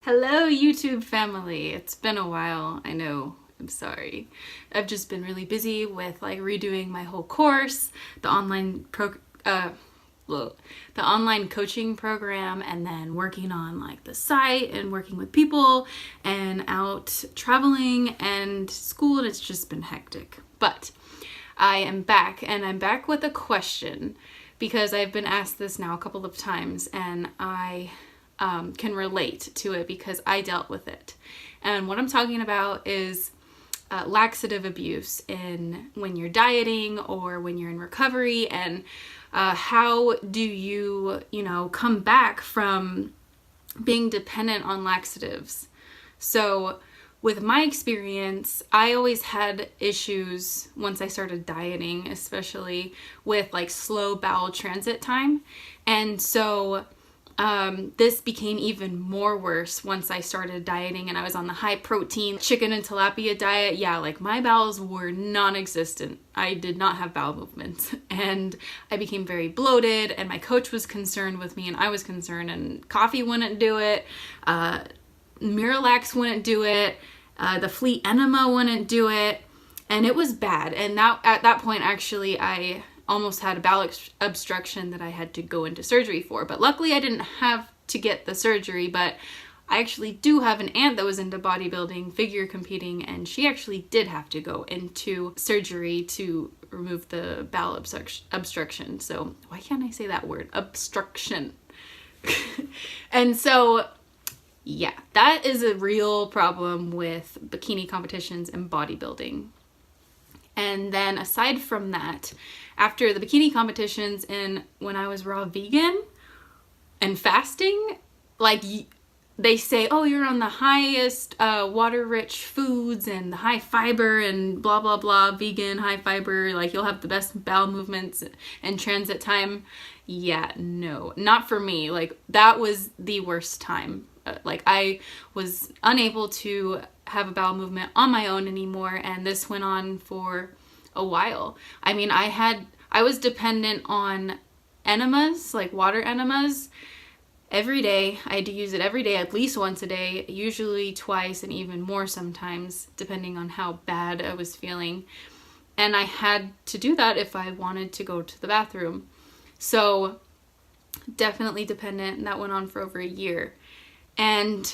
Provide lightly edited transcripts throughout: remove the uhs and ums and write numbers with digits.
Hello YouTube family. It's been a while, I know, I'm sorry. I've just been really busy with redoing my whole course, the online coaching program, and then working on the site and working with people and out traveling and school, and it's just been hectic. But I am back, and I'm back with a question because I've been asked this now a couple of times, and I can relate to it because I dealt with it. And what I'm talking about is laxative abuse when you're dieting or when you're in recovery, and how do you come back from being dependent on laxatives. So with my experience, I always had issues once I started dieting, especially with slow bowel transit time. And so this became even more worse once I started dieting and I was on the high protein chicken and tilapia diet. Yeah, my bowels were non-existent. I did not have bowel movements, and I became very bloated, and my coach was concerned with me and I was concerned, and coffee wouldn't do it. Miralax wouldn't do it. The flea enema wouldn't do it, and it was bad. And at that point, actually, I almost had a bowel obstruction that I had to go into surgery for. But luckily I didn't have to get the surgery, but I actually do have an aunt that was into bodybuilding, figure competing, and she actually did have to go into surgery to remove the bowel obstruction. So why can't I say that word? Obstruction. And so yeah, that is a real problem with bikini competitions and bodybuilding. And then aside from that, after the bikini competitions and when I was raw vegan and fasting, they say, oh, you're on the highest water-rich foods and the high fiber and blah, blah, blah, vegan, high fiber, you'll have the best bowel movements and transit time. Yeah, no, not for me. That was the worst time. I was unable to have a bowel movement on my own anymore, and this went on for a while. I mean, I was dependent on enemas, water enemas, every day. I had to use it every day, at least once a day, usually twice and even more sometimes, depending on how bad I was feeling. And I had to do that if I wanted to go to the bathroom. So definitely dependent, and that went on for over a year. And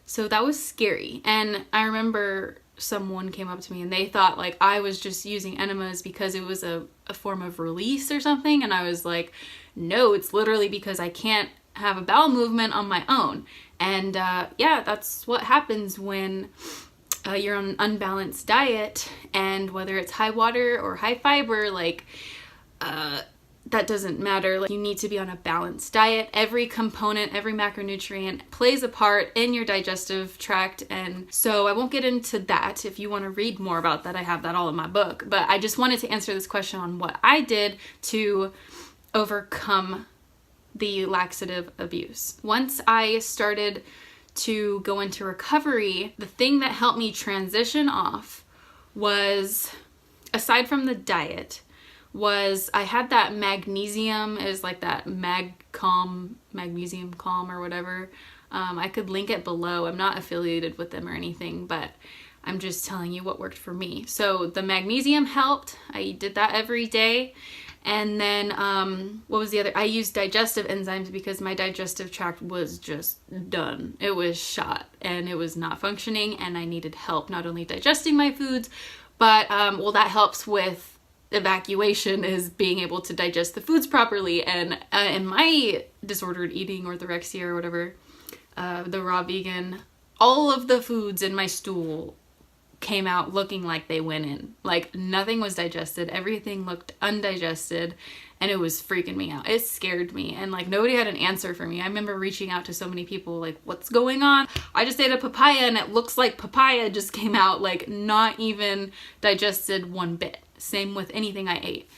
so that was scary. And I remember someone came up to me and they thought I was just using enemas because it was a form of release or something. And I was like, no, it's literally because I can't have a bowel movement on my own. And yeah, that's what happens when you're on an unbalanced diet, and whether it's high water or high fiber, that doesn't matter. You need to be on a balanced diet. Every component, every macronutrient plays a part in your digestive tract. And so I won't get into that. If you want to read more about that, I have that all in my book. But I just wanted to answer this question on what I did to overcome the laxative abuse. Once I started to go into recovery, the thing that helped me transition off was, aside from the diet, was I had that magnesium. It was that magnesium calm or whatever. I could link it below. I'm not affiliated with them or anything, but I'm just telling you what worked for me. So the magnesium helped. I did that every day. And then what was the other? I used digestive enzymes because my digestive tract was just done. It was shot and it was not functioning, and I needed help not only digesting my foods, but that helps with evacuation, is being able to digest the foods properly. And in my disordered eating, orthorexia or whatever, the raw vegan, all of the foods in my stool came out looking like they went in. Nothing was digested. Everything looked undigested, and it was freaking me out. It scared me, and nobody had an answer for me. I remember reaching out to so many people, what's going on? I just ate a papaya and it looks like papaya just came out, not even digested one bit. Same with anything I ate.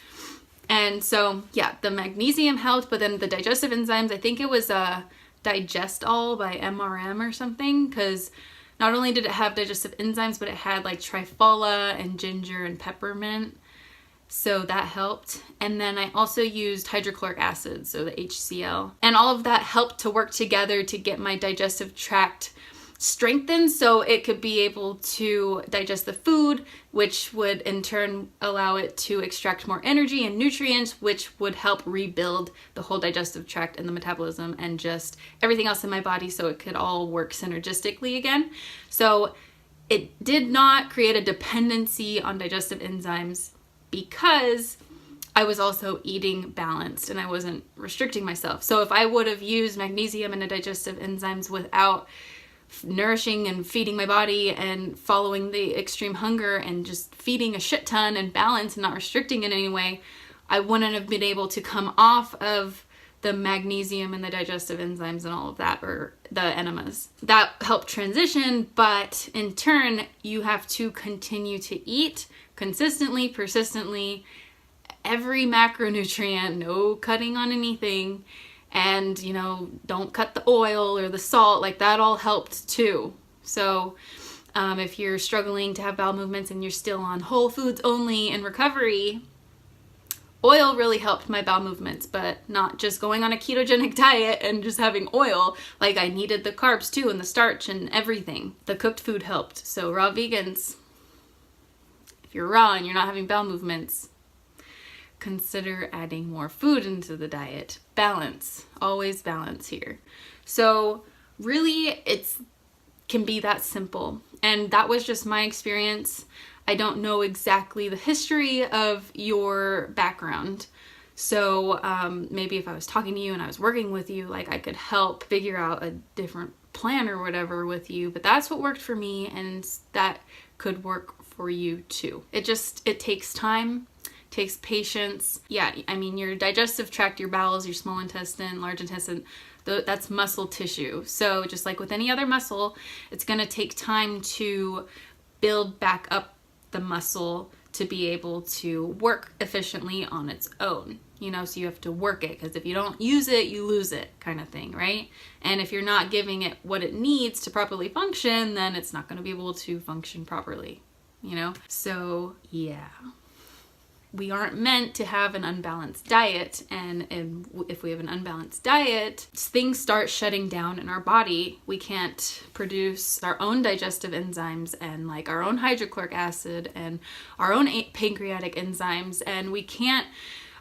And so yeah, the magnesium helped, but then the digestive enzymes, I think it was Digestol by MRM or something, because not only did it have digestive enzymes, but it had triphala and ginger and peppermint. So that helped. And then I also used hydrochloric acid, so the HCl. And all of that helped to work together to get my digestive tract strengthened so it could be able to digest the food, which would in turn allow it to extract more energy and nutrients, which would help rebuild the whole digestive tract and the metabolism and just everything else in my body so it could all work synergistically again. So it did not create a dependency on digestive enzymes because I was also eating balanced and I wasn't restricting myself. So if I would have used magnesium and the digestive enzymes without nourishing and feeding my body and following the extreme hunger and just feeding a shit ton and balance and not restricting in any way, I wouldn't have been able to come off of the magnesium and the digestive enzymes and all of that, or the enemas. That helped transition, but in turn, you have to continue to eat consistently, persistently, every macronutrient, no cutting on anything. And, you know, don't cut the oil or the salt, like that all helped too. So if you're struggling to have bowel movements and you're still on whole foods only in recovery, oil really helped my bowel movements, but not just going on a ketogenic diet and just having oil. Like I needed the carbs too and the starch and everything. The cooked food helped. So raw vegans, if you're raw and you're not having bowel movements, consider adding more food into the diet. Balance, always balance here. So really can be that simple. And that was just my experience. I don't know exactly the history of your background. So maybe if I was talking to you and I was working with you, like I could help figure out a different plan or whatever with you. But that's what worked for me, and that could work for you too. It takes time. Takes patience. Yeah, I mean, your digestive tract, your bowels, your small intestine, large intestine, that's muscle tissue. So just like with any other muscle, it's going to take time to build back up the muscle to be able to work efficiently on its own. You know, so you have to work it, because if you don't use it, you lose it, kind of thing, right? And if you're not giving it what it needs to properly function, then it's not going to be able to function properly, you know? So, yeah. We aren't meant to have an unbalanced diet, and if we have an unbalanced diet, things start shutting down in our body. We can't produce our own digestive enzymes and like our own hydrochloric acid and our own pancreatic enzymes, and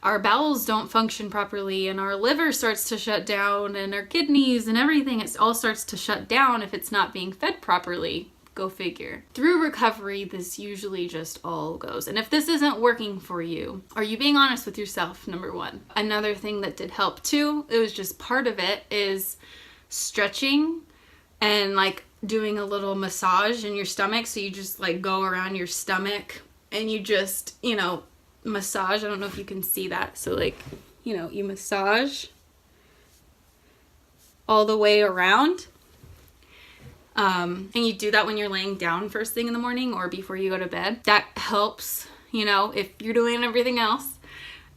our bowels don't function properly, and our liver starts to shut down, and our kidneys and everything, it all starts to shut down if it's not being fed properly. Go figure. Through recovery, this usually just all goes. And if this isn't working for you, are you being honest with yourself? Number one. Another thing that did help too, it was just part of it, is stretching and like doing a little massage in your stomach. So you just like go around your stomach and you just, you know, massage. I don't know if you can see that. So like, you know, you massage all the way around. And you do that when you're laying down first thing in the morning or before you go to bed. That helps, you know, if you're doing everything else.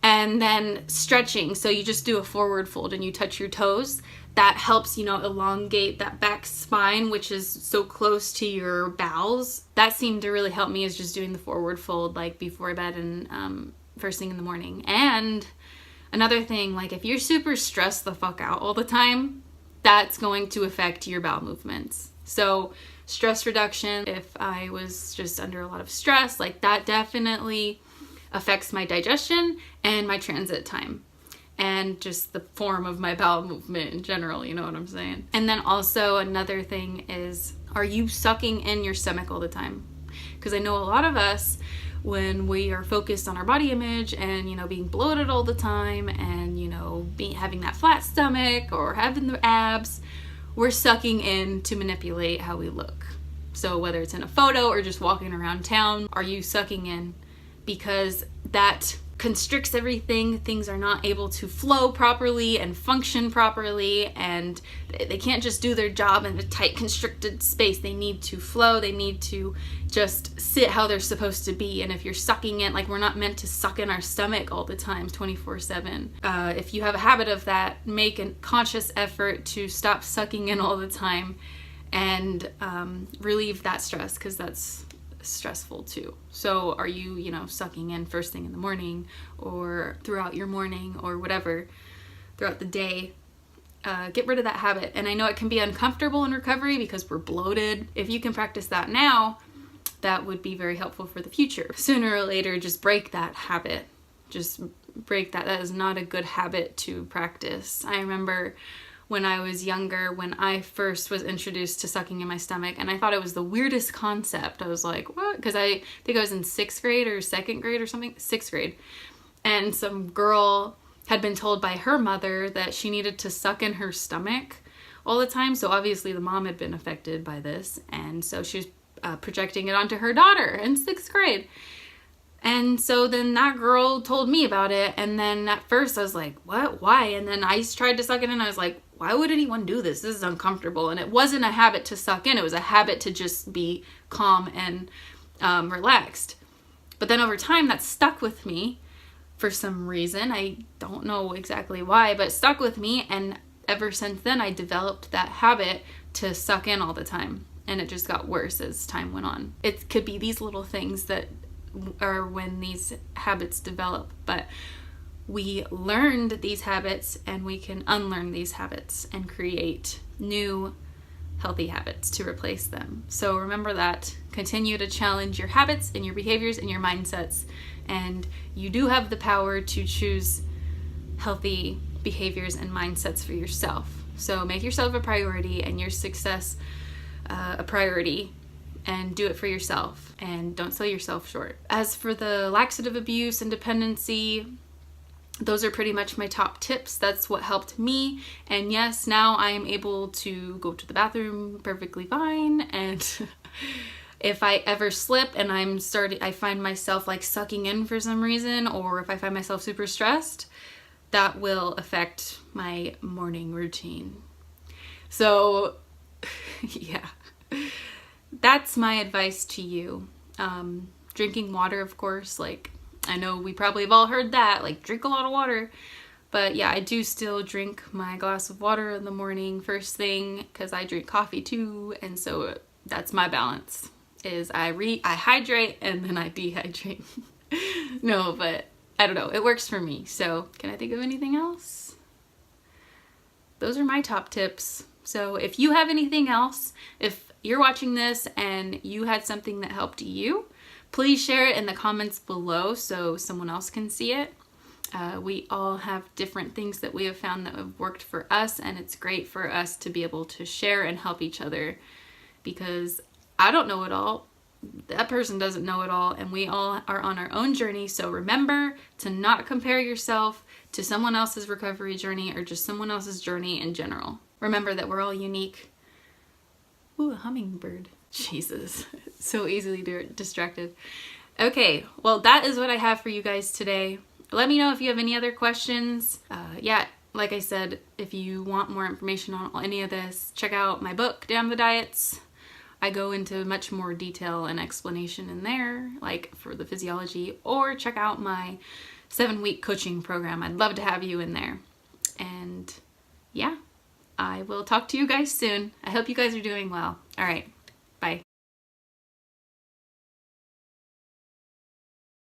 And then stretching. So you just do a forward fold and you touch your toes. That helps, you know, elongate that back spine, which is so close to your bowels. That seemed to really help me, is just doing the forward fold like before bed and first thing in the morning. And another thing, like if you're super stressed the fuck out all the time, that's going to affect your bowel movements. So stress reduction, if I was just under a lot of stress, like that definitely affects my digestion and my transit time and just the form of my bowel movement in general, you know what I'm saying? And then also another thing is, are you sucking in your stomach all the time? Because I know a lot of us, when we are focused on our body image and, you know, being bloated all the time and, you know, having that flat stomach or having the abs, we're sucking in to manipulate how we look. So whether it's in a photo or just walking around town, are you sucking in? Because that constricts everything. Things are not able to flow properly and function properly, and they can't just do their job in a tight constricted space. They need to flow. They need to just sit how they're supposed to be. And if you're sucking in, like, we're not meant to suck in our stomach all the time 24/7. If you have a habit of that, make a conscious effort to stop sucking in all the time and relieve that stress, because that's stressful too. So are you, you know, sucking in first thing in the morning or throughout your morning or whatever, throughout the day? get rid of that habit. And I know it can be uncomfortable in recovery because we're bloated. If you can practice that now, that would be very helpful for the future. Sooner or later, just break that habit. Just break that. That is not a good habit to practice. I remember when I was younger, when I first was introduced to sucking in my stomach, and I thought it was the weirdest concept. I was like, what? Because I think I was in 6th grade or 2nd grade or something, 6th grade. And some girl had been told by her mother that she needed to suck in her stomach all the time. So obviously the mom had been affected by this. And so she was projecting it onto her daughter in 6th grade. And so then that girl told me about it. And then at first I was like, what? Why? And then I tried to suck it in. I was like, why would anyone do this? This is uncomfortable. And it wasn't a habit to suck in. It was a habit to just be calm and relaxed. But then over time that stuck with me for some reason. I don't know exactly why, but it stuck with me. And ever since then I developed that habit to suck in all the time. And it just got worse as time went on. It could be these little things that are when these habits develop, but we learned these habits and we can unlearn these habits and create new healthy habits to replace them. So remember that. Continue to challenge your habits and your behaviors and your mindsets, and you do have the power to choose healthy behaviors and mindsets for yourself. So make yourself a priority and your success a priority, and do it for yourself, and don't sell yourself short. As for the laxative abuse and dependency, those are pretty much my top tips. That's what helped me. And yes, now I am able to go to the bathroom perfectly fine. And if I ever slip and I find myself like sucking in for some reason, or if I find myself super stressed, that will affect my morning routine. So yeah, that's my advice to you. Drinking water, of course, like I know we probably have all heard that, like drink a lot of water. But yeah, I do still drink my glass of water in the morning first thing, because I drink coffee too. And so that's my balance, is I hydrate and then I dehydrate. No, but I don't know, it works for me. So can I think of anything else? Those are my top tips. So if you have anything else, if you're watching this and you had something that helped you, please share it in the comments below so someone else can see it. We all have different things that we have found that have worked for us, and it's great for us to be able to share and help each other, because I don't know it all, that person doesn't know it all, and we all are on our own journey. So remember to not compare yourself to someone else's recovery journey or just someone else's journey in general. Remember that we're all unique. Ooh, a hummingbird. Jesus, so easily distracted. Okay, well, that is what I have for you guys today. Let me know if you have any other questions. Yeah, like I said, if you want more information on any of this, check out my book, Damn the Diets. I go into much more detail and explanation in there, like for the physiology, or check out my 7-week coaching program. I'd love to have you in there. And yeah, I will talk to you guys soon. I hope you guys are doing well. All right.